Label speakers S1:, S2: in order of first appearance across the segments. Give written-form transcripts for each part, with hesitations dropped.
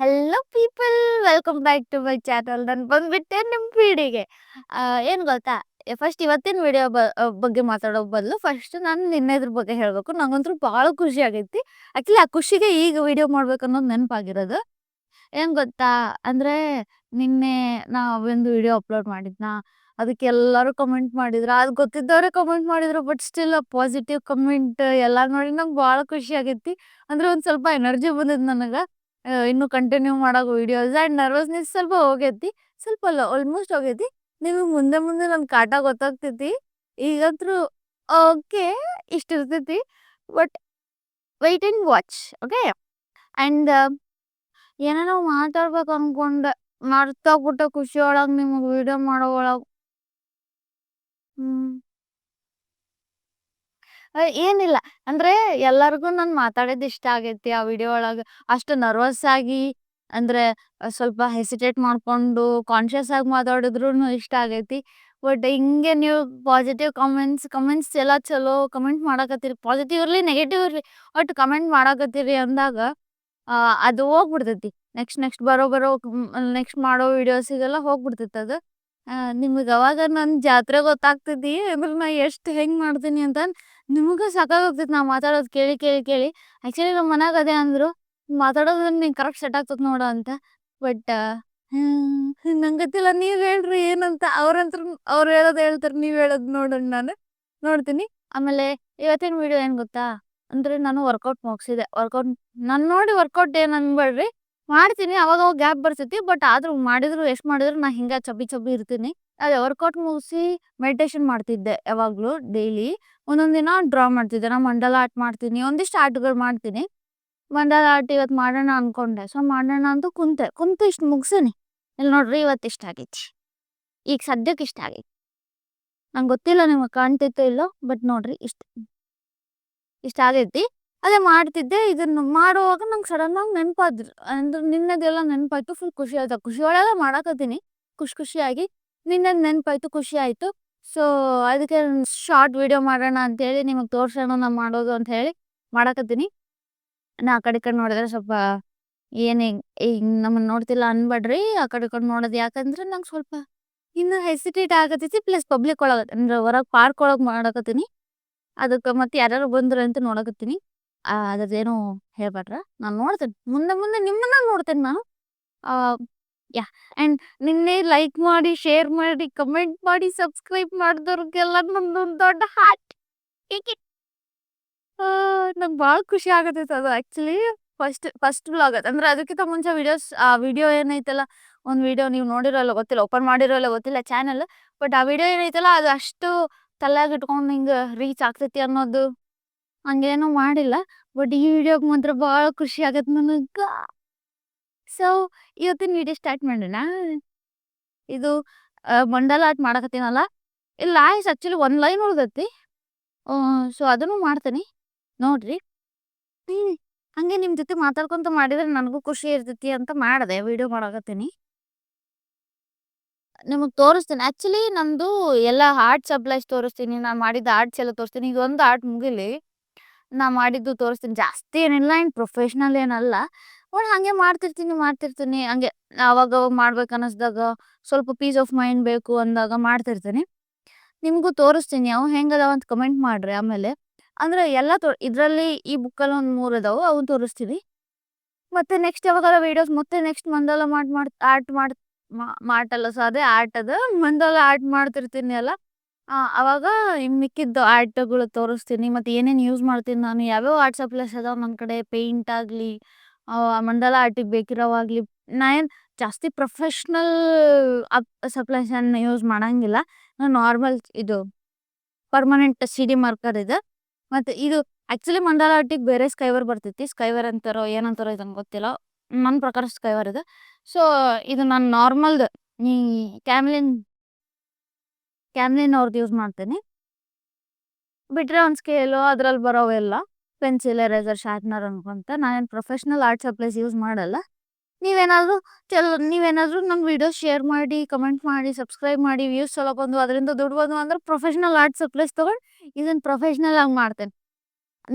S1: Hello people welcome back to my channel. ನಾನು ಬಂದ್ಬಿಟ್ಟೆ ನಿಮ್ಮ ಫೀಡಿಗೆ. ಏನು ಗೊತ್ತಾ, ಫಸ್ಟ್ ಇವತ್ತಿನ ವಿಡಿಯೋ ಬಗ್ಗೆ ಮಾತಾಡೋ ಬದಲು ಫಸ್ಟ್ ನಾನು ನಿನ್ನೆದ್ರ ಬಗ್ಗೆ ಹೇಳಬೇಕು. ನಂಗಂತೂ ಭಾಳ ಖುಷಿ ಆಗೈತಿ. ಆ್ಯಕ್ಚುಲಿ ಆ ಖುಷಿಗೆ ಈಗ ವಿಡಿಯೋ ಮಾಡ್ಬೇಕು ಅನ್ನೋದು ನೆನಪಾಗಿರೋದು. ಏನು ಗೊತ್ತಾ, ಅಂದರೆ ನಿನ್ನೆ ನಾ ಒಂದು ವಿಡಿಯೋ ಅಪ್ಲೋಡ್ ಮಾಡಿದ್ನಾ, ಅದಕ್ಕೆ ಎಲ್ಲರೂ ಕಮೆಂಟ್ ಮಾಡಿದ್ರು. ಅದು ಗೊತ್ತಿದ್ದವರೇ ಕಮೆಂಟ್ ಮಾಡಿದ್ರು, ಬಟ್ ಸ್ಟಿಲ್ ಪಾಸಿಟಿವ್ ಕಮೆಂಟ್ ಎಲ್ಲ ನೋಡಿ ನಂಗೆ ಭಾಳ ಖುಷಿ ಆಗೈತಿ. ಅಂದರೆ ಒಂದು ಸ್ವಲ್ಪ ಎನರ್ಜಿ ಬಂದಿದ್ದು ನನಗೆ. ಇನ್ನು ಕಂಟಿನ್ಯೂ ಮಾಡೋ ವಿಡಿಯೋಸ್ ಆ್ಯಂಡ್ ನರ್ವಸ್ನೆಸ್ ಸ್ವಲ್ಪ ಹೋಗೈತಿ. ಸ್ವಲ್ಪ ಅಲ್ಲ, ಆಲ್ಮೋಸ್ಟ್ ಹೋಗೈತಿ. ನಿಮಗೆ ಮುಂದೆ ಮುಂದೆ ನನ್ನ ಕಾಟ ಗೊತ್ತಾಗ್ತೈತಿ. ಈಗಂತೂ ಓಕೆ ಇಷ್ಟು ಇರ್ತೈತಿ, but wait and watch. Okay. And ಏನೇನೋ ಮಾತಾಡ್ಬೇಕು ಅನ್ಕೊಂಡೆ, ಮರ್ತೋಗ್ಬಿಟ್ಟೆ ಖುಷಿ ಒಳಗೆ ನಿಮಗೆ ವಿಡಿಯೋ ಮಾಡೋ ಒಳಗೆ. ಏನಿಲ್ಲ, ಅಂದ್ರೆ ಎಲ್ಲರಿಗೂ ನಾನು ಮಾತಾಡೋದು ಇಷ್ಟ ಆಗೈತಿ ಆ ವಿಡಿಯೋ ಒಳಗೆ. ಅಷ್ಟು ನರ್ವಸ್ ಆಗಿ, ಅಂದ್ರೆ ಸ್ವಲ್ಪ ಹೆಸಿಟೇಟ್ ಮಾಡ್ಕೊಂಡು ಕಾನ್ಶಿಯಸ್ ಆಗಿ ಮಾತಾಡಿದ್ರು ಇಷ್ಟ ಆಗೈತಿ. ಬಟ್ ಹಿಂಗೆ ನೀವು ಪಾಸಿಟಿವ್ ಕಮೆಂಟ್ಸ್ ಎಲ್ಲ ಚಲೋ ಕಮೆಂಟ್ ಮಾಡಕತ್ತೀರಿ, ಪಾಸಿಟಿವ್ ಇರಲಿ ನೆಗೆಟಿವ್ ಇರಲಿ, ಒಟ್ಟು ಕಮೆಂಟ್ ಮಾಡಕತ್ತೀರಿ ಅಂದಾಗ ಅದು ಹೋಗ್ಬಿಡ್ತೈತಿ. ನೆಕ್ಸ್ಟ್ ನೆಕ್ಸ್ಟ್ ಮಾಡೋ ವಿಡಿಯೋಸಿಗೆಲ್ಲ ಹೋಗ್ಬಿಡ್ತೈತಿ ಅದು. ನಿಮಗೆ ಅವಾಗ ನನ್ನ ಜಾತ್ರೆ ಗೊತ್ತಾಗ್ತೈತಿ ಅಂದ್ರೆ ನಾ ಎಷ್ಟು ಹೆಂಗೆ ಮಾಡ್ತೀನಿ ಅಂತ. ನಿಮಗೂ ಸಾಕಾಗೋಗ್ತೈತಿ ನಾ ಮಾತಾಡೋದು ಕೇಳಿ ಕೇಳಿ ಕೇಳಿ. ಆ್ಯಕ್ಚುಲಿ ನಮ್ಮ ಮನ್ಯಾಗ ಅದೇ ಅಂದರು, ಮಾತಾಡೋದು ನಿಂಗೆ ಕರೆಕ್ಟ್ ಸೆಟ್ ಆಗ್ತದೆ ನೋಡು ಅಂತ. ಬಟ್ ನಂಗೆ ಗೊತ್ತಿಲ್ಲ, ನೀವು ಹೇಳ್ರಿ ಏನಂತ. ಅವ್ರು ಹೇಳೋದು ಹೇಳ್ತಾರೆ, ನೀವು ಹೇಳೋದು ನೋಡೋಣ, ನಾನು ನೋಡ್ತೀನಿ. ಆಮೇಲೆ ಇವತ್ತಿನ ವಿಡಿಯೋ ಏನು ಗೊತ್ತಾ, ಅಂದರೆ ನಾನು ವರ್ಕೌಟ್ ಮುಗಿಸಿದೆ. ನಾನು ನೋಡಿ ವರ್ಕೌಟ್ ಏನು ಅನ್ಬೇಡ್ರಿ, ಮಾಡ್ತೀನಿ ಅವಾಗ ಗ್ಯಾಪ್ ಬರ್ತೈತಿ. ಬಟ್ ಆದ್ರೂ ಎಷ್ಟು ಮಾಡಿದ್ರು ನಾ ಹಿಂಗೆ ಚಬ್ಬಿ ಚಬ್ಬಿ ಇರ್ತೀನಿ. ಅದೇ ವರ್ಕೌಟ್ ಮುಗಿಸಿ ಮೆಡಿಟೇಷನ್ ಮಾಡ್ತಿದ್ದೆ ಯಾವಾಗಲೂ ಡೈಲಿ. ಒಂದೊಂದು ದಿನ ಡ್ರಾ ಮಾಡ್ತಿದ್ದೆ. ನಾನು ಮಂಡಲ ಆರ್ಟ್ ಮಾಡ್ತೀನಿ, ಒಂದಿಷ್ಟು ಆರ್ಟ್ಗಳು ಮಾಡ್ತೀನಿ. ಮಂಡಲ ಆರ್ಟ್ ಇವತ್ತು ಮಾಡೋಣ ಅನ್ಕೊಂಡೆ. ಸೊ ಮಾಡೋಣ ಅಂತ ಕುಂತು ಇಷ್ಟು ಮುಗಿಸೀನಿ. ಇಲ್ಲಿ ನೋಡ್ರಿ, ಇವತ್ತು ಇಷ್ಟ ಆಗೈತಿ. ಈಗ ಸದ್ಯಕ್ಕೆ ಇಷ್ಟ ಆಗೈತಿ. ನಂಗೆ ಗೊತ್ತಿಲ್ಲ ನಿಮಗೆ ಕಾಣ್ತೈತೋ ಇಲ್ಲೋ, ಬಟ್ ನೋಡ್ರಿ ಇಷ್ಟ ಆಗೈತಿ. ಅದೇ ಮಾಡ್ತಿದ್ದೆ. ಇದನ್ನು ಮಾಡುವಾಗ ನಂಗೆ ಸಡನ್ನಾಗಿ ನೆನಪಾದ್ರು, ಅಂದ್ರೆ ನಿನ್ನೆದೆಲ್ಲ ನೆನಪಾಯ್ತು. ಫುಲ್ ಖುಷಿ ಆಯ್ತು. ಖುಷಿ ಒಳಗೆ ಮಾಡಾಕತ್ತೀನಿ, ಖುಷಿಯಾಗಿ. ನಿನ್ನೆದು ನೆನಪಾಯ್ತು, ಖುಷಿ ಆಯಿತು. ಸೊ ಅದಕ್ಕೆ ಶಾರ್ಟ್ ವಿಡಿಯೋ ಮಾಡೋಣ ಅಂತೇಳಿ ನಿಮಗೆ ತೋರ್ಸೋಣ ನಾ ಮಾಡೋದು ಅಂತ ಹೇಳಿ ಮಾಡಾಕತ್ತೀನಿ. ನಾ ಆ ಕಡೆ ಈ ಕಡೆ ನೋಡಿದ್ರೆ ಸ್ವಲ್ಪ ಏನೇ ಈಗ ನಮ್ಮನ್ನು ನೋಡ್ತಿಲ್ಲ ಅನ್ಬೇಡ್ರಿ. ಆ ಕಡೆ ಈ ಕಡೆ ನೋಡೋದು ಯಾಕಂದ್ರೆ ನಂಗೆ ಸ್ವಲ್ಪ ಇನ್ನು ಹೆಸಿಟೇಟ್ ಆಗತೈತಿ. ಪ್ಲಸ್ ಪಬ್ಲಿಕ್ ಒಳಗೆ ಅಂದ್ರೆ ಹೊರಗೆ ಪಾರ್ಕ್ ಒಳಗೆ ಮಾಡಾಕತ್ತೀನಿ. ಅದಕ್ಕೆ ಮತ್ತೆ ಯಾರು ಬಂದ್ರು ಅಂತ ನೋಡಕತ್ತೀನಿ. ಅದ್ರದ್ದೇನು ಹೇಳ್ಬೇಡ್ರ, ನಾನು ನೋಡ್ತೇನೆ ಮುಂದೆ ಮುಂದೆ ನಿಮ್ಮನ್ನ ನೋಡ್ತೇನೆ ನಾನು. ಯಾ ಆ್ಯಂಡ್ ನಿನ್ನೆ ಲೈಕ್ ಮಾಡಿ, ಶೇರ್ ಮಾಡಿ, ಕಮೆಂಟ್ ಮಾಡಿ, ಸಬ್ಸ್ಕ್ರೈಬ್ ಮಾಡಿದವ್ರಿಗೆಲ್ಲ ನಮ್ದೊಂದು ದೊಡ್ಡ ಹಾರ್ಟ್. ನಂಗೆ ಭಾಳ ಖುಷಿ ಆಗತೈತೆ ಅದು. ಆ್ಯಕ್ಚುಲಿ ಫಸ್ಟ್ ವ್ಲಾಗ್ ಅದು, ಅಂದ್ರೆ ಅದಕ್ಕಿಂತ ಮುಂಚೆ ಆ ವಿಡಿಯೋ ಏನೈತಲ್ಲ, ಒಂದು ವಿಡಿಯೋ ನೀವು ನೋಡಿರೋಲ್ಲ ಗೊತ್ತಿಲ್ಲ, ಓಪನ್ ಮಾಡಿರೋಲ್ಲ ಗೊತ್ತಿಲ್ಲ ಚಾನಲ್. ಬಟ್ ಆ ವಿಡಿಯೋ ಏನೈತಲ್ಲ, ಅದು ಅಷ್ಟು ತಲೆಯಾಗ ಇಟ್ಕೊಂಡು ಹಿಂಗೆ ರೀಚ್ ಆಗ್ತೈತಿ ಅನ್ನೋದು ಹಂಗೇನೂ ಮಾಡಿಲ್ಲ. ಬಟ್ ಈ ವಿಡಿಯೋಗೆ ಮಾತ್ರ ಭಾಳ ಖುಷಿ ಆಗತ್ತೆ ನನಗೆ. ಸೊ ಇವತ್ತಿನ ವಿಡಿಯೋ ಸ್ಟಾರ್ಟ್ ಮಾಡೋಣ. ಇದು ಮಂಡಲ ಆರ್ಟ್ ಮಾಡಕತ್ತೀನಲ್ಲ, ಇಲ್ಲಿ ಲಾಸ್ಟ್ ಆ್ಯಕ್ಚುಲಿ ಒಂದು ಲೈನ್ ಉಳ್ದೈತಿ. ಸೊ ಅದನ್ನು ಮಾಡ್ತೀನಿ ನೋಡ್ರಿ. ಹಂಗೆ ನಿಮ್ಮ ಜೊತೆ ಮಾತಾಡ್ಕೊಂತ ಮಾಡಿದ್ರೆ ನನಗೂ ಖುಷಿ ಇರ್ತೈತಿ ಅಂತ ಮಾಡಿದೆ ವಿಡಿಯೋ ಮಾಡಕತ್ತೀನಿ. ನಿಮಗೆ ತೋರಿಸ್ತೀನಿ. ಆ್ಯಕ್ಚುಲಿ ನಮ್ಮದು ಎಲ್ಲ ಆರ್ಟ್ ಸಪ್ಲೈಸ್ ತೋರಿಸ್ತೀನಿ, ನಾನು ಮಾಡಿದ ಆರ್ಟ್ಸ್ ಎಲ್ಲ ತೋರಿಸ್ತೀನಿ. ಈಗ ಒಂದು ಆರ್ಟ್ ಮುಗಿಲಿ, ನಾ ಮಾಡಿದ್ದು ತೋರಿಸ್ತೀನಿ. ಜಾಸ್ತಿ ಏನಿಲ್ಲ, ಏನು ಪ್ರೊಫೆಷ್ನಲ್ ಏನಲ್ಲ, ಬಟ್ ಹಾಗೆ ಮಾಡ್ತಿರ್ತೀನಿ. ಹಂಗೆ ಅವಾಗ ಮಾಡ್ಬೇಕು ಅನ್ನಿಸ್ದಾಗ, ಸ್ವಲ್ಪ ಪೀಸ್ ಆಫ್ ಮೈಂಡ್ ಬೇಕು ಅಂದಾಗ ಮಾಡ್ತಿರ್ತೀನಿ. ನಿಮಗೂ ತೋರಿಸ್ತೀನಿ, ಅವು ಹೆಂಗದಾವ ಅಂತ ಕಮೆಂಟ್ ಮಾಡ್ರಿ. ಆಮೇಲೆ ಅಂದರೆ ಎಲ್ಲ ಇದರಲ್ಲಿ ಈ ಬುಕ್ಕಲ್ಲಿ ಒಂದು 3 ಅದಾವು, ಅವು ತೋರಿಸ್ತೀನಿ. ಮತ್ತು ನೆಕ್ಸ್ಟ್ ಯಾವಾಗಾರ ವೀಡಿಯೋಸ್ ಮತ್ತೆ ನೆಕ್ಸ್ಟ್ ಮಂಡಲ ಆರ್ಟ್ ಮಾಡ್ತಲ್ಲ. ಸೊ ಅದೇ ಆರ್ಟ್ ಅದು ಮಂಡಲ ಆರ್ಟ್ ಮಾಡ್ತಿರ್ತೀನಿ ಅಲ್ಲ, ಅವಾಗ ಮಿಕ್ಕಿದ್ದು ಆರ್ಟ್ಗಳು ತೋರಿಸ್ತೀನಿ. ಮತ್ತು ಏನೇನು ಯೂಸ್ ಮಾಡ್ತೀನಿ ನಾನು, ಯಾವ್ಯಾವ ಆರ್ಟ್ ಸಪ್ಲೈಸ್ ಅದಾವೆ ನನ್ನ ಕಡೆ, ಪೇಂಟ್ ಆಗಲಿ, ಮಂಡಲ ಆರ್ಟಿಗೆ ಬೇಕಿರೋವಾಗಲಿ. ನಾ ಏನು ಜಾಸ್ತಿ ಪ್ರೊಫೆಷ್ನಲ್ ಸಪ್ಲೈಸನ್ನು ಯೂಸ್ ಮಾಡಂಗಿಲ್ಲ. ನಾನು ನಾರ್ಮಲ್ ಇದು ಪರ್ಮನೆಂಟ್ CD ಮಾರ್ಕರ್ ಇದೆ. ಮತ್ತು ಇದು ಆ್ಯಕ್ಚುಲಿ ಮಂಡಲ ಆರ್ಟಿಗೆ ಬೇರೆ ಸ್ಕೈವರ್ ಬರ್ತೈತಿ. ಸ್ಕೈವರ್ ಅಂತಾರೋ ಏನಂತಾರೋ ಇದಂಗೆ ಗೊತ್ತಿಲ್ಲ, ನನ್ನ ಪ್ರಕಾರ ಸ್ಕೈವರ್ ಇದೆ. ಸೊ ಇದು ನಾನು ನಾರ್ಮಲ್ದು ಈ ಕ್ಯಾಮ್ಲಿನ್ ಅವ್ರದ್ದು ಯೂಸ್ ಮಾಡ್ತೀನಿ. ಬಿಟ್ಟರೆ ಒಂದು ಸ್ಕೇಲು, ಅದ್ರಲ್ಲಿ ಬರೋವೆಲ್ಲ ಪೆನ್ಸಿಲ್, ಎರೇಸರ್, ಶಾರ್ಪ್ನರ್ ಅನ್ಕೊಂತ. ನಾನೇನು ಪ್ರೊಫೆಷ್ನಲ್ ಆರ್ಟ್ ಸಪ್ಲೈಸ್ ಯೂಸ್ ಮಾಡಲ್ಲ. ನೀವೇನಾದರೂ ನನ್ನ ವಿಡಿಯೋ ಶೇರ್ ಮಾಡಿ, ಕಮೆಂಟ್ ಮಾಡಿ, ಸಬ್ಸ್ಕ್ರೈಬ್ ಮಾಡಿ, ವ್ಯೂಸ್ ಚಲೋ ಬಂದು ಅದರಿಂದ ದುಡ್ಡು ಬಂದು ಅಂದ್ರೆ ಪ್ರೊಫೆಷ್ನಲ್ ಆರ್ಟ್ ಸಪ್ಲೈಸ್ ತೊಗೊಂಡು ಇದನ್ನು ಪ್ರೊಫೆಷ್ನಲ್ ಆಗಿ ಮಾಡ್ತೇನೆ.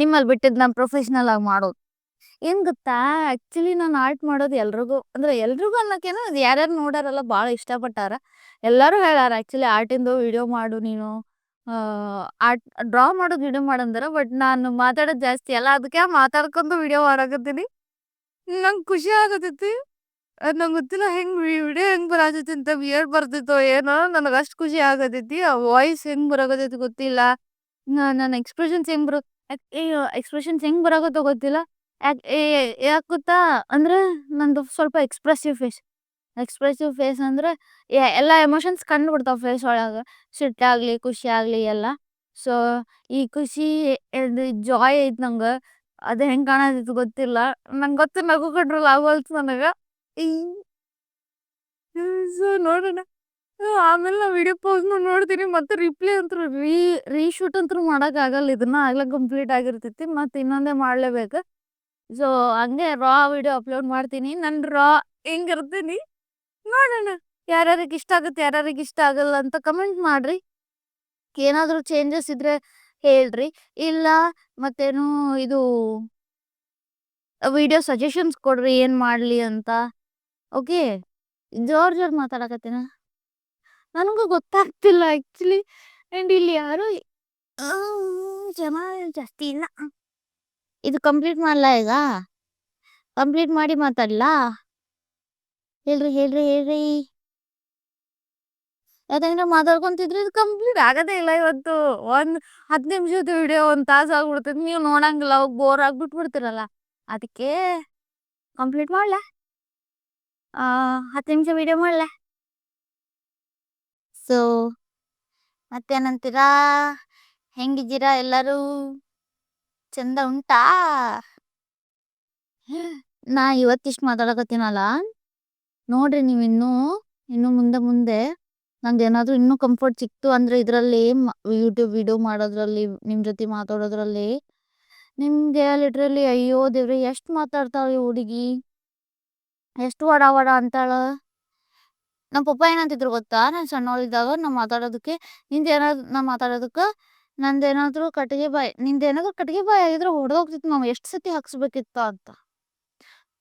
S1: ನಿಮ್ಮಲ್ಲಿ ಬಿಟ್ಟಿದ್ದು ನಾನು ಪ್ರೊಫೆಷ್ನಲ್ ಆಗಿ ಮಾಡೋದು. ಏನ್ ಗೊತ್ತಾ? ಆಕ್ಚುಲಿ ನಾನ್ ಆರ್ಟ್ ಮಾಡೋದು ಎಲ್ರಿಗೂ ಅಂದ್ರೆ ಎಲ್ರಿಗೂ ಅನ್ನೋಕೇನು ಯಾರ್ಯಾರು ನೋಡಾರಲ್ಲ ಭಾಳ ಇಷ್ಟಪಟ್ಟಾರ. ಎಲ್ಲಾರು ಹೇಳಾರ ಆಕ್ಚುಲಿ ಆರ್ಟಿಂದು ವಿಡಿಯೋ ಮಾಡು ನೀನು. ಆರ್ಟ್ ಡ್ರಾ ಮಾಡೋದು ವಿಡಿಯೋ ಮಾಡಂದಾರ. ಬಟ್ ನಾನು ಮಾತಾಡೋದು ಜಾಸ್ತಿ ಅಲ್ಲ. ಅದಕ್ಕೆ ಮಾತಾಡ್ಕೊಂಡು ವಿಡಿಯೋ ಮಾಡಾಕತ್ತೀನಿ. ನಂಗೆ ಖುಷಿ ಆಗತೈತಿ. ನಂಗೆ ಗೊತ್ತಿಲ್ಲ ವಿಡಿಯೋ ಹೆಂಗ್ ಬರಾತೈತಿ ಅಂತ ವಿಯರ್ಡ್ ಬರ್ತಿತ್ತೋ ಏನೋ ನನಗೆ ಅಷ್ಟು ಖುಷಿ ಆಗತೈತಿ. ಆ ವಾಯ್ಸ್ ಹೆಂಗ್ ಬರಾಕತೈತಿ ಗೊತ್ತಿಲ್ಲ. ನನ್ನ ಎಕ್ಸ್‌ಪ್ರೆಷನ್ಸ್ ಹೆಂಗ್ ಬರೋ ಎಕ್ಸ್‌ಪ್ರೆಷನ್ಸ್ ಹೆಂಗ್ ಬರಾಕತ್ತೋ ಗೊತ್ತಿಲ್ಲ. ಯಾಕ್ ಗೊತ್ತಾ? ಅಂದ್ರೆ ನಂದು ಸ್ವಲ್ಪ ಎಕ್ಸ್‌ಪ್ರೆಸಿವ್ ಫೇಸ್ ಅಂದ್ರೆ ಎಲ್ಲಾ ಎಮೋಷನ್ಸ್ ಕಂಡ್‌ಬಿಡ್ತಾವ್ ಫೇಸ್ ಒಳಗ. ಸಿಟ್ಟಾಗ್ಲಿ, ಖುಷಿಯಾಗ್ಲಿ ಎಲ್ಲ. ಸೊ, ಈ ಖುಷಿ ಇದು ಜಾಯ್ ಐತ್ ನಂಗ. ಅದು ಹೆಂಗ್ ಕಾಣತೈತಿ ಗೊತ್ತಿಲ್ಲ. ನಂಗೆ ಗೊತ್ತು ನಗು ಕಂಟ್ರೋಲ್ ಆಗವಲ್ತು ನನಗ. ಈ ಸೊ ನೋಡೋಣ. ಆಮೇಲೆ ನಾ ವಿಡಿಯೋ ಪೌಸ್ ಮಾಡಿ ನೋಡ್ತೀನಿ. ಮತ್ತೆ ರಿಪ್ಲೈ ಅಂತೂ ರೀಶೂಟ್ ಅಂತೂ ಮಾಡಕ್ಕಾಗಲ್ಲ. ಇದನ್ನ ಆಗ್ಲೇ ಕಂಪ್ಲೀಟ್ ಆಗಿರ್ತೈತಿ. ಮತ್ತೆ ಇನ್ನೊಂದೇ ಮಾಡ್ಲೇಬೇಕು. ಸೊ, ಹಂಗೆ ರಾ ವಿಡಿಯೋ ಅಪ್ಲೋಡ್ ಮಾಡ್ತೀನಿ. ನನ್ ರಾ ಹೆಂಗಿರ್ತೀನಿ ನೋಡೋಣ. ಯಾರ್ಯಾರಿಗೆ ಇಷ್ಟ ಆಗುತ್ತೆ, ಯಾರ್ಯಾರಿಗೆ ಇಷ್ಟ ಆಗಲ್ಲ ಅಂತ ಕಮೆಂಟ್ ಮಾಡ್ರಿ. ಏನಾದರೂ ಚೇಂಜಸ್ ಇದ್ರೆ ಹೇಳ್ರಿ. ಇಲ್ಲ ಮತ್ತೇನು ಇದು ವಿಡಿಯೋ ಸಜೆಷನ್ಸ್ ಕೊಡ್ರಿ ಏನ್ ಮಾಡ್ಲಿ ಅಂತ. ಓಕೆ. ಜೋರ್ ಮಾತಾಡಕತ್ತೀನ. ನನಗೂ ಗೊತ್ತಾಗ್ತಿಲ್ಲ ಆಕ್ಚುಲಿ. ಅಂಡ್ ಇಲ್ಲಿ ಯಾರು ಜನ ಜಾಸ್ತಿ ಇಲ್ಲ. ಇದು ಕಂಪ್ಲೀಟ್ ಮಾಡ್ಲಾ ಈಗ? ಕಂಪ್ಲೀಟ್ ಮಾಡಿ ಮಾತಾಡ್ಲಾ? ಹೇಳ್ರಿ. ಯಾಕಂದ್ರೆ ಮಾತಾಡ್ಕೊಂತಿದ್ರೆ ಇದು ಕಂಪ್ಲೀಟ್ ಆಗದೇ ಇಲ್ಲ ಇವತ್ತು. 10 ನಿಮಿಷದ ವಿಡಿಯೋ 1 ತಾಸು ಆಗ್ಬಿಡ್ತೈತಿ. ನೀವು ನೋಡಂಗಿಲ್ಲ, ಅವಾಗ ಬೋರ್ ಆಗ್ಬಿಟ್ಬಿಡ್ತೀರಲ್ಲ. ಅದಕ್ಕೆ ಕಂಪ್ಲೀಟ್ ಮಾಡ್ಲಾ? 10 ನಿಮಿಷ ವಿಡಿಯೋ ಮಾಡ್ಲಾ? ಸೊ, ಮತ್ತೇನಂತೀರಾ? ಹೆಂಗಿದ್ದೀರಾ ಎಲ್ಲರೂ? ಚಂದ ಉಂಟಾ? ನಾ ಇವತ್ತಿಷ್ಟು ಮಾತಾಡಕತ್ತೀನಲ್ಲ, ನೋಡ್ರಿ ನೀವು ಇನ್ನು ಮುಂದೆ ನಂದೇನಾದ್ರೂ ಇನ್ನೂ ಕಂಫರ್ಟ್ ಸಿಕ್ತು ಅಂದ್ರೆ ಇದರಲ್ಲಿ ಯೂಟ್ಯೂಬ್ ವಿಡಿಯೋ ಮಾಡೋದ್ರಲ್ಲಿ, ನಿಮ್ ಜೊತೆ ಮಾತಾಡೋದ್ರಲ್ಲಿ ನಿಮ್ಗೆ ಲಿಟ್ರಲಿ ಅಯ್ಯೋ ದೇವ್ರೆ ಎಷ್ಟು ಮಾತಾಡ್ತಾಳ ಈ ಹುಡುಗಿ, ಎಷ್ಟು ವಡ ಅಂತಾಳ. ನಮ್ಮ ಪಪ್ಪ ಏನಂತಿದ್ರು ಗೊತ್ತಾ? ನಾನು ಸಣ್ಣವಳಿದ್ದಾಗ ನಾ ಮಾತಾಡೋದಕ್ಕೆ ನಿಂದೇನಾದ್ರೂ ಕಟ್ಟಿಗೆ ಬಾಯಿ ಆಗಿದ್ರೆ ಹೊಡೆದೋಗ್ತಿತ್ತು. ನಾವು ಎಷ್ಟು ಸತಿ ಹಾಕ್ಸ್ಬೇಕಿತ್ತ ಅಂತ.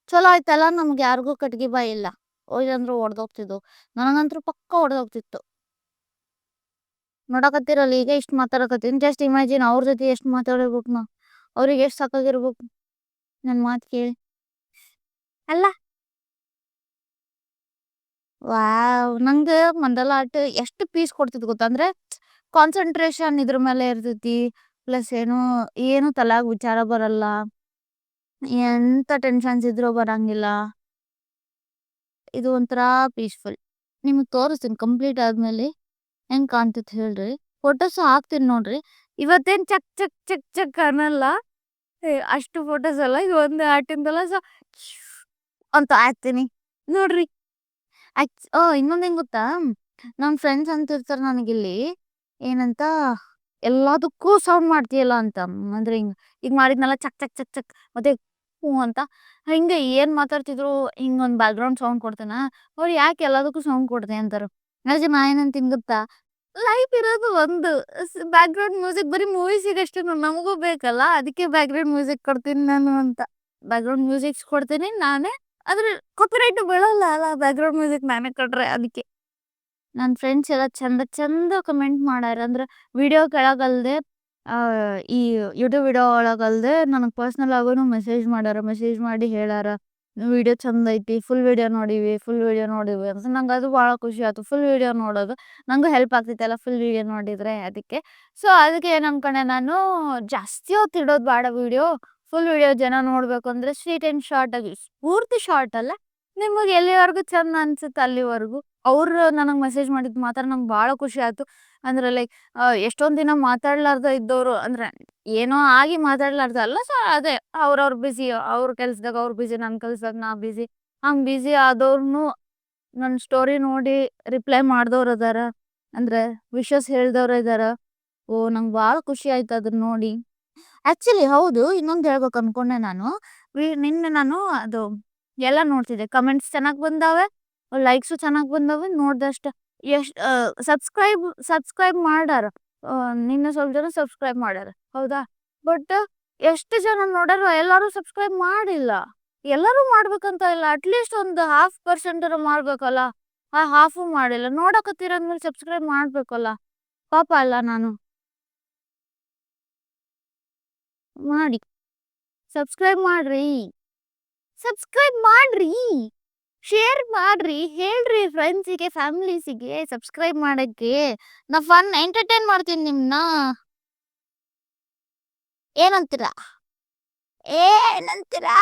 S1: ಚಲೋ ಆಯ್ತಲ್ಲ, ನಮ್ಗೆ ಯಾರಿಗೂ ಕಟ್ಟಿಗೆ ಬಾಯಿ ಇಲ್ಲ. ಹೋಯ್ದಂದ್ರು ಹೊಡೆದೋಗ್ತಿದ್ವು. ನನಗಂತೂ ಪಕ್ಕ ಹೊಡೆದೋಗ್ತಿತ್ತು. ನೋಡಕತ್ತಿರಲ್ಲ ಈಗ ಇಷ್ಟು ಮಾತಾಡಕತ್ತೀನಿ. ಜಸ್ಟ್ ಇಮ್ಯಾಜಿನ್ ಅವ್ರ ಜೊತೆ ಎಷ್ಟು ಮಾತಾಡಿರ್ಬೇಕು ನಾ. ಅವ್ರಿಗೆ ಎಷ್ಟು ಸಾಕಾಗಿರ್ಬೇಕು ನನ್ನ ಮಾತು ಕೇಳಿ ಅಲ್ಲ. ವಾವ್! ನಂಗೆ ಮಂಡಲ ಆರ್ಟ್ ಎಷ್ಟು ಪೀಸ್ ಕೊಡ್ತಿತ್ತು ಗೊತ್ತಾ? ಅಂದ್ರೆ ಕಾನ್ಸಂಟ್ರೇಷನ್ ಇದ್ರ ಮೇಲೆ ಇರ್ತೈತಿ. ಪ್ಲಸ್ ಏನು ತಲೆಯಾಗ ವಿಚಾರ ಬರಲ್ಲ. ಎಂತ ಟೆನ್ಷನ್ಸ್ ಇದ್ರೂ ಬರಂಗಿಲ್ಲ. ಇದು ಒಂಥರ ಪೀಸ್‌ಫುಲ್. ನಿಮಗೆ ತೋರಿಸ್ತೀನಿ ಕಂಪ್ಲೀಟ್ ಆದ್ಮೇಲೆ ಹೆಂಗ್ ಕಾಣ್ತೈತೆ ಹೇಳ್ರಿ. ಫೋಟೋಸ್ ಹಾಕ್ತೀನಿ ನೋಡ್ರಿ. ಇವತ್ತೇನ್ ಚಕ್ ಚಕ್ ಚಕ್ ಚಕ್ ಅನ್ನಲ್ಲ. ಅಷ್ಟು ಫೋಟೋಸ್ ಅಲ್ಲ. ಇದು ಒಂದು ಆರ್ಟಿಂದಲ್ಲ. ಸೊ ಅಂತ ಹಾಕ್ತೀನಿ ನೋಡ್ರಿ. ಇನ್ನೊಂದ್ ಹೆಂಗ್ ಗೊತ್ತಾ? ನಮ್ ಫ್ರೆಂಡ್ಸ್ ಅಂತಿರ್ತಾರ ನನಗಿಲ್ಲಿ ಏನಂತ, ಎಲ್ಲದಕ್ಕೂ ಸೌಂಡ್ ಮಾಡ್ತೀಯಲ್ಲ ಅಂತ. ಅಂದ್ರೆ ಈಗ ಮಾಡಿದ್ನಲ್ಲ ಚಕ್ ಚಕ್ ಚಕ್ ಚಕ್ ಮತ್ತೆ ಹ್ಞೂ ಅಂತ. ಹಿಂಗೆ ಏನ್ ಮಾತಾಡ್ತಿದ್ರು ಹಿಂಗೊಂದ್ ಬ್ಯಾಕ್ ಗ್ರೌಂಡ್ ಸೌಂಡ್ ಕೊಡ್ತೇನ. ಅವ್ರು ಯಾಕೆ ಎಲ್ಲದಕ್ಕೂ ಸೌಂಡ್ ಕೊಡ್ತೆ ಅಂತಾರ. ಅದಕ್ಕೆ ನಾ ಏನಂತೀನಿ ಗೊತ್ತಾ? ಲೈಫ್ ಇರೋದು ಒಂದು. ಬ್ಯಾಕ್ ಗ್ರೌಂಡ್ ಮ್ಯೂಸಿಕ್ ಬರೀ ಮೂವೀಸಿಗಷ್ಟೇ ನಮಗೂ ಬೇಕಲ್ಲ. ಅದಕ್ಕೆ ಬ್ಯಾಕ್ ಗ್ರೌಂಡ್ ಮ್ಯೂಸಿಕ್ ಕೊಡ್ತೀನಿ ನಾನು ಅಂತ. ಬ್ಯಾಕ್ ಗ್ರೌಂಡ್ ಮ್ಯೂಸಿಕ್ಸ್ ಕೊಡ್ತೀನಿ ನಾನೇ. ಆದ್ರೆ ಕಾಪಿರೈಟ್ ಬೀಳಲ್ಲ ಅಲ್ಲ ಬ್ಯಾಕ್ ಗ್ರೌಂಡ್ ಮ್ಯೂಸಿಕ್ ನಾನೇ ಕೊಟ್ರೆ. ಅದಕ್ಕೆ ನನ್ನ ಫ್ರೆಂಡ್ಸ್ ಎಲ್ಲ ಚಂದ ಚಂದ ಕಮೆಂಟ್ ಮಾಡ್ಯಾರ. ಅಂದ್ರೆ ವಿಡಿಯೋ ಕೆಳಗಲ್ದೆ ಈ ಯೂಟ್ಯೂಬ್ ವಿಡಿಯೋ ಒಳಗಲ್ದೆ ನನಗೆ ಪರ್ಸ್ನಲ್ ಆಗೂ ಮೆಸೇಜ್ ಮಾಡ್ಯಾರ. ಮೆಸೇಜ್ ಮಾಡಿ ಹೇಳಾರ, ವಿಡಿಯೋ ಚಂದ ಐತಿ, ಫುಲ್ ವಿಡಿಯೋ ನೋಡಿವಿ ಅಂತ. ನಂಗೆ ಅದು ಭಾಳ ಖುಷಿ ಆಯ್ತು. ಫುಲ್ ವಿಡಿಯೋ ನೋಡೋದು ನಂಗೂ ಹೆಲ್ಪ್ ಆಗ್ತೈತಲ್ಲ ಫುಲ್ ವಿಡಿಯೋ ನೋಡಿದ್ರೆ. ಅದಕ್ಕೆ ಸೊ ಅದಕ್ಕೆ ಏನು ಅನ್ಕೊಂಡೆ ನಾನು, ಜಾಸ್ತಿ ಹೊತ್ತು ಇಡೋದು ಬೇಡ ವಿಡಿಯೋ. ಫುಲ್ ವಿಡಿಯೋ ಜನ ನೋಡ್ಬೇಕು ಅಂದ್ರೆ ಸ್ವೀಟ್ ಆ್ಯಂಡ್ ಶಾರ್ಟ್ ಆಗಿ, ಪೂರ್ತಿ ಶಾರ್ಟ್ ಅಲ್ಲ, ನಿಮಗೆ ಎಲ್ಲಿವರೆಗೂ ಚಂದ ಅನ್ಸುತ್ತೆ ಅಲ್ಲಿವರೆಗೂ. ಅವ್ರು ನನಗೆ ಮೆಸೇಜ್ ಮಾಡಿದ್ದು ಮಾತ್ರ ನಂಗೆ ಭಾಳ ಖುಷಿ ಆಯ್ತು. ಅಂದ್ರೆ ಲೈಕ್ ಎಷ್ಟೊಂದು ದಿನ ಮಾತಾಡ್ಲಾರ್ದ ಇದ್ದವರು, ಅಂದ್ರೆ ಏನೋ ಆಗಿ ಮಾತಾಡ್ಲಾರ್ದ ಅಲ್ಲ. ಸೊ ಅದೇ ಅವ್ರವ್ರ ಬಿಸಿ, ಅವ್ರ ಕೆಲ್ಸದಾಗ ಅವ್ರು ಬಿಸಿ, ನನ್ನ ಕೆಲ್ಸದಾಗ ನಾ ಬಿಸಿ. ಹಂಗೆ ಬಿಸಿ ಆದವ್ರು ನನ್ನ ಸ್ಟೋರಿ ನೋಡಿ ರಿಪ್ಲೈ ಮಾಡ್ದವ್ರು ಅದಾರ. ಅಂದ್ರೆ ವಿಶಸ್ ಹೇಳ್ದವ್ರು ಇದಾರ. ನಂಗೆ ಭಾಳ ಖುಷಿ ಆಯ್ತು ಅದನ್ನ ನೋಡಿ. ಆಕ್ಚುಲಿ ಹೌದು, ಇನ್ನೊಂದು ಹೇಳ್ಬೇಕು ಅನ್ಕೊಂಡೆ ನಾನು. ನಿನ್ನೆ ನಾನು ಅದು ಎಲ್ಲ ನೋಡ್ತಿದ್ದೆ. ಕಮೆಂಟ್ಸ್ ಚೆನ್ನಾಗಿ ಬಂದಾವೆ, ಲೈಕ್ಸು ಚೆನ್ನಾಗಿ ಬಂದಾವೆ. ನೋಡ್ದಷ್ಟ ಎಷ್ಟು ಸಬ್ಸ್ಕ್ರೈಬ್ ಮಾಡ್ಯಾರ. ನಿನ್ನೆ ಸ್ವಲ್ಪ ಜನ ಸಬ್ಸ್ಕ್ರೈಬ್ ಮಾಡ್ಯಾರ ಹೌದಾ. ಬಟ್ ಎಷ್ಟು ಜನ ನೋಡ್ಯಾರ ಎಲ್ಲರೂ ಸಬ್ಸ್ಕ್ರೈಬ್ ಮಾಡಿಲ್ಲ. ಎಲ್ಲರೂ ಮಾಡ್ಬೇಕಂತ ಇಲ್ಲ, ಅಟ್ಲೀಸ್ಟ್ ಒಂದು 1/2% ಮಾಡ್ಬೇಕಲ್ಲ. ಆ ಹಾಫು ಮಾಡಿಲ್ಲ. ನೋಡಕತ್ತೀರ ಅಂದ್ಮೇಲೆ ಸಬ್ಸ್ಕ್ರೈಬ್ ಮಾಡ್ಬೇಕಲ್ಲ. ಪಾಪ ಅಲ್ಲ ನಾನು. ಮಾಡಿ. ಸಬ್ಸ್ಕ್ರೈಬ್ ಮಾಡ್ರಿ. ಸಬ್ಸ್ಕ್ರೈಬ್ ಮಾಡ್ರಿ. ಶೇರ್ ಮಾಡ್ರಿ. ಹೇಳ್ರಿ ಫ್ರೆಂಡ್ಸಿಗೆ, ಫ್ಯಾಮಿಲೀಸಿಗೆ ಸಬ್ಸ್ಕ್ರೈಬ್ ಮಾಡಕ್ಕೆ. ನಾ ಫನ್ ಎಂಟರ್ಟೈನ್ ಮಾಡ್ತೀನಿ ನಿಮ್ನ. ಏನಂತೀರಾ? ಏನಂತೀರಾ?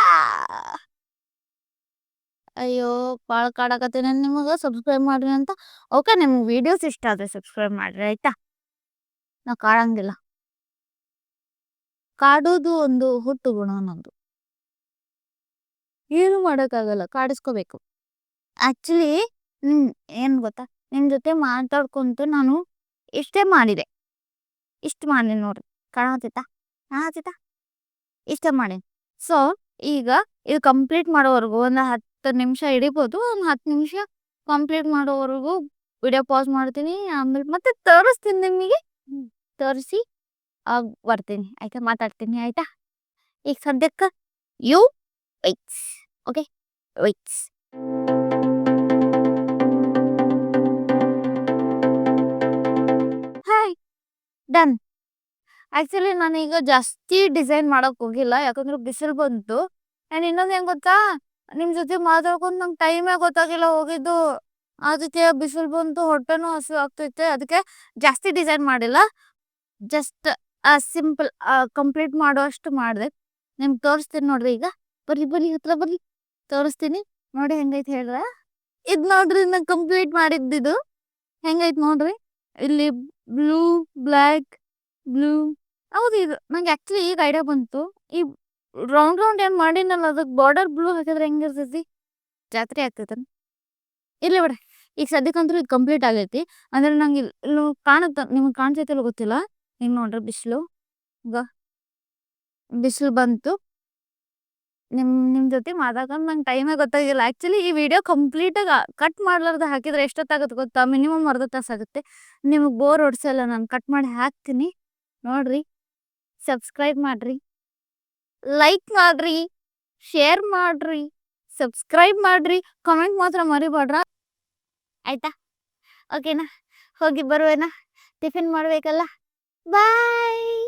S1: ಅಯ್ಯೋ! ಭಾಳ ಕಾಡಕತ್ತೀನಿ ನಿಮಗ ಸಬ್ಸ್ಕ್ರೈಬ್ ಮಾಡ್ರಿ ಅಂತ. ಓಕೆ, ನಿಮ್ಗೆ ವಿಡಿಯೋಸ್ ಇಷ್ಟ ಆದ್ರೆ ಸಬ್ಸ್ಕ್ರೈಬ್ ಮಾಡ್ರಿ ಆಯ್ತಾ? ನಾ ಕಾಡಂಗಿಲ್ಲ. ಕಾಡೋದು ಒಂದು ಹುಟ್ಟು ಗುಣ ನಂದು. ಏನು ಮಾಡಕ್ಕಾಗಲ್ಲ, ಕಾಡಿಸ್ಕೋಬೇಕು. ಆಕ್ಚುಲಿ ಏನ್ ಗೊತ್ತಾ, ನಿಮ್ ಜೊತೆ ಮಾತಾಡ್ಕೊಂತ ನಾನು ಇಷ್ಟೇ ಮಾಡಿದೆ. ಇಷ್ಟು ಮಾಡಿ ನೋಡ್ರಿ. ಕಾಣತೈತಾ? ಕಾಣತೈತಾ? ಇಷ್ಟ ಮಾಡಿ. ಸೊ ಈಗ ಇದು ಕಂಪ್ಲೀಟ್ ಮಾಡೋವರೆಗೂ ಒಂದು 10 ನಿಮಿಷ ಹಿಡಿಬೋದು. ಒಂದು 10 ನಿಮಿಷ ಕಂಪ್ಲೀಟ್ ಮಾಡೋವರೆಗೂ ವಿಡಿಯೋ ಪಾಸ್ ಮಾಡ್ತೀನಿ. ಆಮೇಲೆ ಮತ್ತೆ ತೋರಿಸ್ತೀನಿ ನಿಮಗೆ. ತೋರಿಸಿ ಬರ್ತೀನಿ ಆಯ್ತಾ, ಮಾತಾಡ್ತೀನಿ ಆಯ್ತಾ. ಈಗ ಸದ್ಯಕ್ಕೆ you waits. Okay, waits. Hi, done. Actually ನಾನೀಗ ಜಾಸ್ತಿ ಡಿಸೈನ್ ಮಾಡಕ್ ಹೋಗಿಲ್ಲ, ಯಾಕಂದ್ರೆ ಬಿಸಿಲು ಬಂತು. ಆ್ಯಂಡ್ ಇನ್ನೊಂದು ಹೆಂಗ್ ಗೊತ್ತಾ, ನಿಮ್ ಜೊತೆ ಮಾತಾಡ್ಕೊಂಡು ನಂಗೆ ಟೈಮೇ ಗೊತ್ತಾಗಿಲ್ಲ ಹೋಗಿದ್ದು. ಅದಕ್ಕೆ ಬಿಸಿಲು ಬಂತು, ಹೊಟ್ಟೆನೂ ಹಸಿವು ಆಗ್ತೈತೆ, ಅದಕ್ಕೆ ಜಾಸ್ತಿ ಡಿಸೈನ್ ಮಾಡಿಲ್ಲ. ಜಸ್ಟ್ ಸಿಂಪಲ್ ಕಂಪ್ಲೀಟ್ ಮಾಡುವಷ್ಟು ಮಾಡಿದೆ. ನಿಮ್ಗೆ ತೋರಿಸ್ತೀನಿ ನೋಡ್ರಿ. ಈಗ ಬರ್ರಿ ಬರ್ರಿ, ಹತ್ರ ಬರ್ರಿ, ತೋರಿಸ್ತೀನಿ ನೋಡಿ ಹೆಂಗೈತೆ ಹೇಳ್ರ. ಇದು ನೋಡ್ರಿ, ನಾನು ಕಂಪ್ಲೀಟ್ ಮಾಡಿದ್ದಿದು ಹೆಂಗೈತೆ ನೋಡ್ರಿ. ಇಲ್ಲಿ ಬ್ಲೂ, ಬ್ಲ್ಯಾಕ್, ಬ್ಲೂ. ಹೌದು, ಇದು ನಂಗೆ ಆಕ್ಚುಲಿ ಈಗ ಐಡಿಯಾ ಬಂತು. ಈ ರೌಂಡ್ ರೌಂಡ್ ಏನ್ ಮಾಡಿನಲ್ಲ, ಅದಕ್ಕೆ ಬಾರ್ಡರ್ ಬ್ಲೂ ಹಾಕಿದ್ರೆ ಹೆಂಗಿರ್ತೈತಿ? ಜಾತ್ರೆ ಆಗ್ತೈತೆ. ಇರ್ಲಿ ಬಿಡ್ರಿ, ಈಗ ಸದ್ಯಕ್ಕಂತೂ ಇದು ಕಂಪ್ಲೀಟ್ ಆಗೈತಿ. ಅಂದ್ರೆ ನಂಗೆ ಇಲ್ಲಿ ಕಾಣುತ್ತ, ನಿಮ್ಗೆ ಕಾಣಿಸೈತಿಲ್ಲ ಗೊತ್ತಿಲ್ಲ. ಹಿಂಗ್ ನೋಡ್ರಿ ಬಿಸಿಲು. ಈಗ ಬಿಸಿಲು ಬಂತು. ನಿಮ್ ಜೊತೆ ಮಾತಾಡ್ಕೊಂಡು ನಂಗೆ ಟೈಮೇ ಗೊತ್ತಾಗಿಲ್ಲ. ಆಕ್ಚುಲಿ ಈ ವಿಡಿಯೋ ಕಂಪ್ಲೀಟಾಗಿ ಕಟ್ ಮಾಡ್ಲಾರ್ದ ಹಾಕಿದ್ರೆ ಎಷ್ಟೊತ್ತಾಗುತ್ತೆ ಗೊತ್ತಾ? ಮಿನಿಮಮ್ ಅರ್ಧ ತಾಸು ಆಗುತ್ತೆ. ನಿಮಗೆ ಬೋರ್ ಹೊಡ್ಸಲ್ಲ, ನಾನು ಕಟ್ ಮಾಡಿ ಹಾಕ್ತೀನಿ ನೋಡ್ರಿ. ಸಬ್ಸ್ಕ್ರೈಬ್ ಮಾಡ್ರಿ, ಲೈಕ್ ಮಾಡ್ರಿ, ಶೇರ್ ಮಾಡ್ರಿ, ಸಬ್ಸ್ಕ್ರೈಬ್ ಮಾಡ್ರಿ, ಕಮೆಂಟ್ ಮಾತ್ರ ಮರಿಬೇಡ್ರ ಆಯ್ತಾ? ಓಕೆನಾ? ಹೋಗಿ ಬರುವೇನಾ? ಟಿಫಿನ್ ಮಾಡ್ಬೇಕಲ್ಲ. ಬಾಯ್.